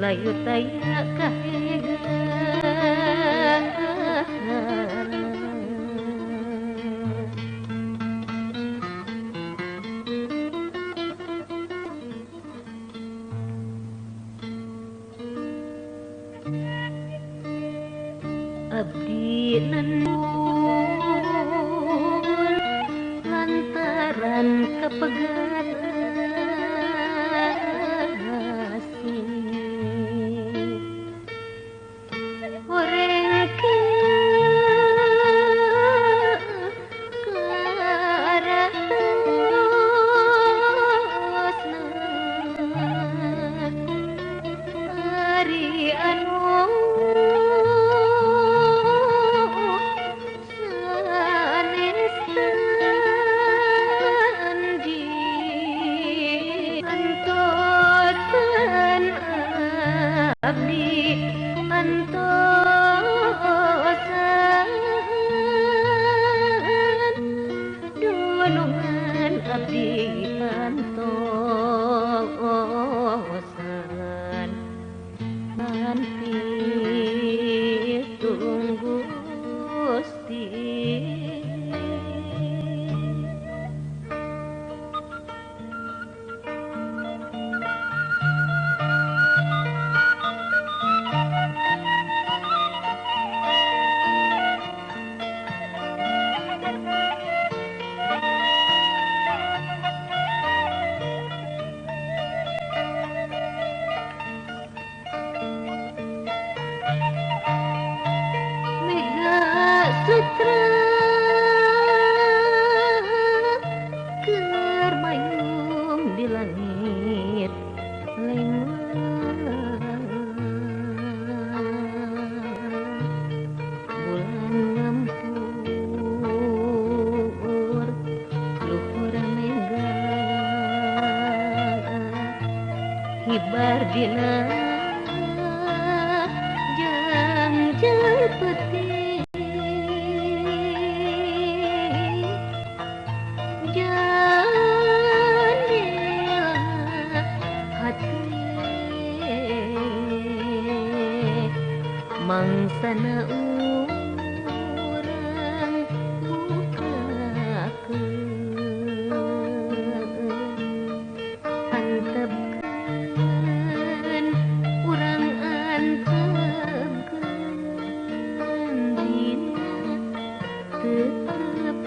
layu taya abdi nembur lantaran kepegat horeng hari anu sanes janji antosan abdi antosan dunungan abdi antosan nanti tunggu Gusti Mega Sutra keur mayung di langit lengah bulan ngampur luhur mega hibar dina jangjal putih jandela hati mangsana urang bukakeun antepkeun urang antepkeun dina tetep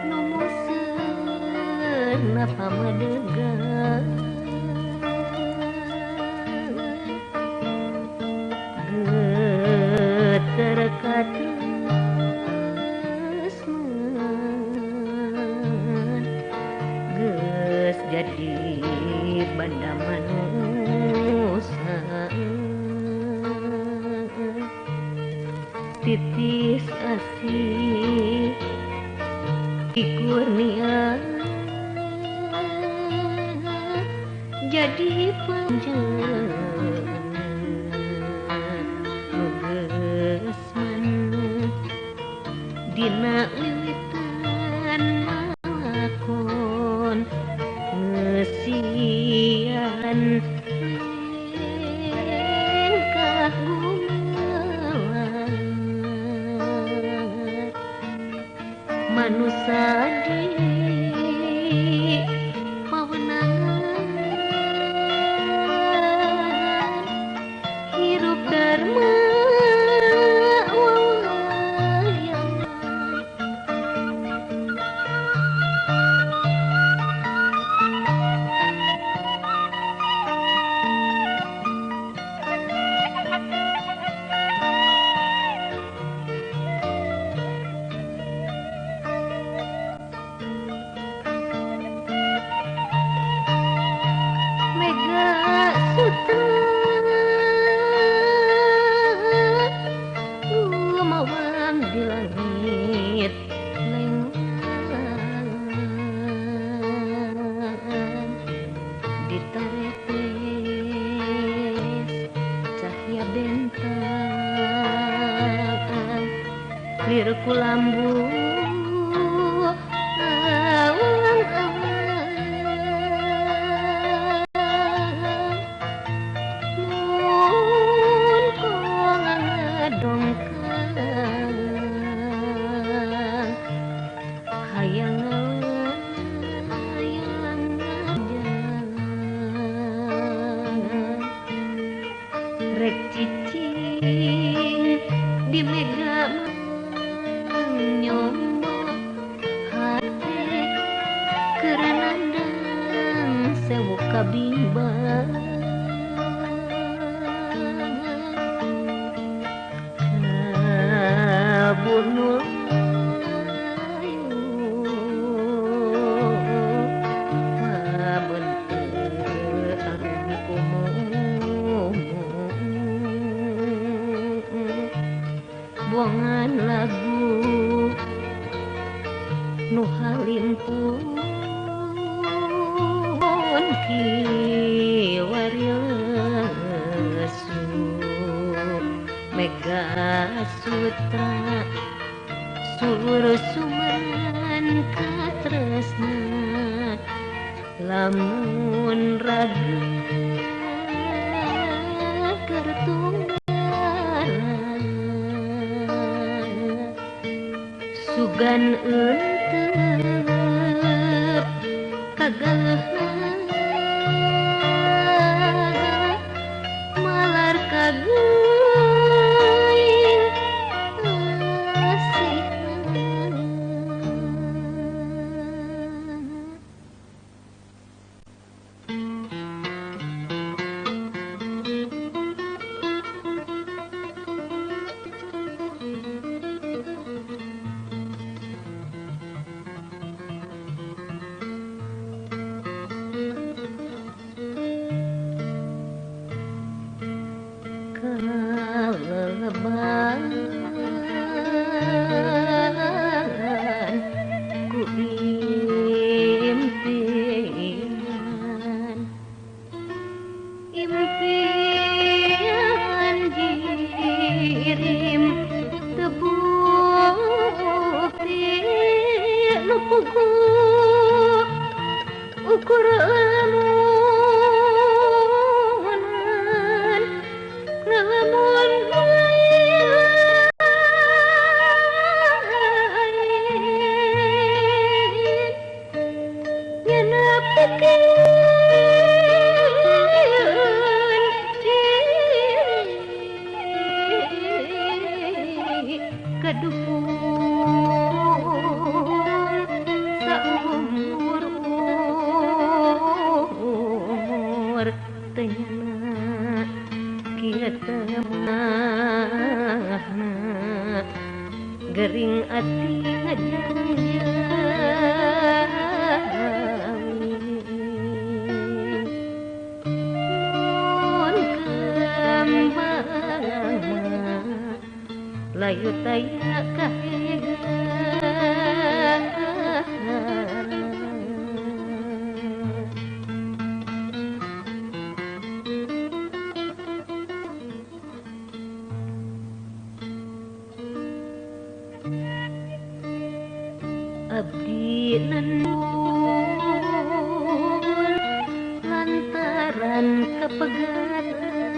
nu museun pamadegan geter katresnan geus jadi banda manusa titis asih kurnia jadi panjenengan nu geus maneh dina wiwitan lakon ngeusian lengkah gumelar manusa di pawenangan hirup dharma wayang kabimbang bunuh buangan lagu nu halimpun kiwarilesu mega sutra suruh suman katresna lamun raga kertunggalan sugan eunteup kagalehan malar kaguing asihna kaleban ku impian impian dirim tebukti nu pugu ukur lamunan ngelamun kadupur saumur tenyana kieu temahna gering ati ngajangjawin mun kembang layu taya kahegan abdi nenun lantaran kepegat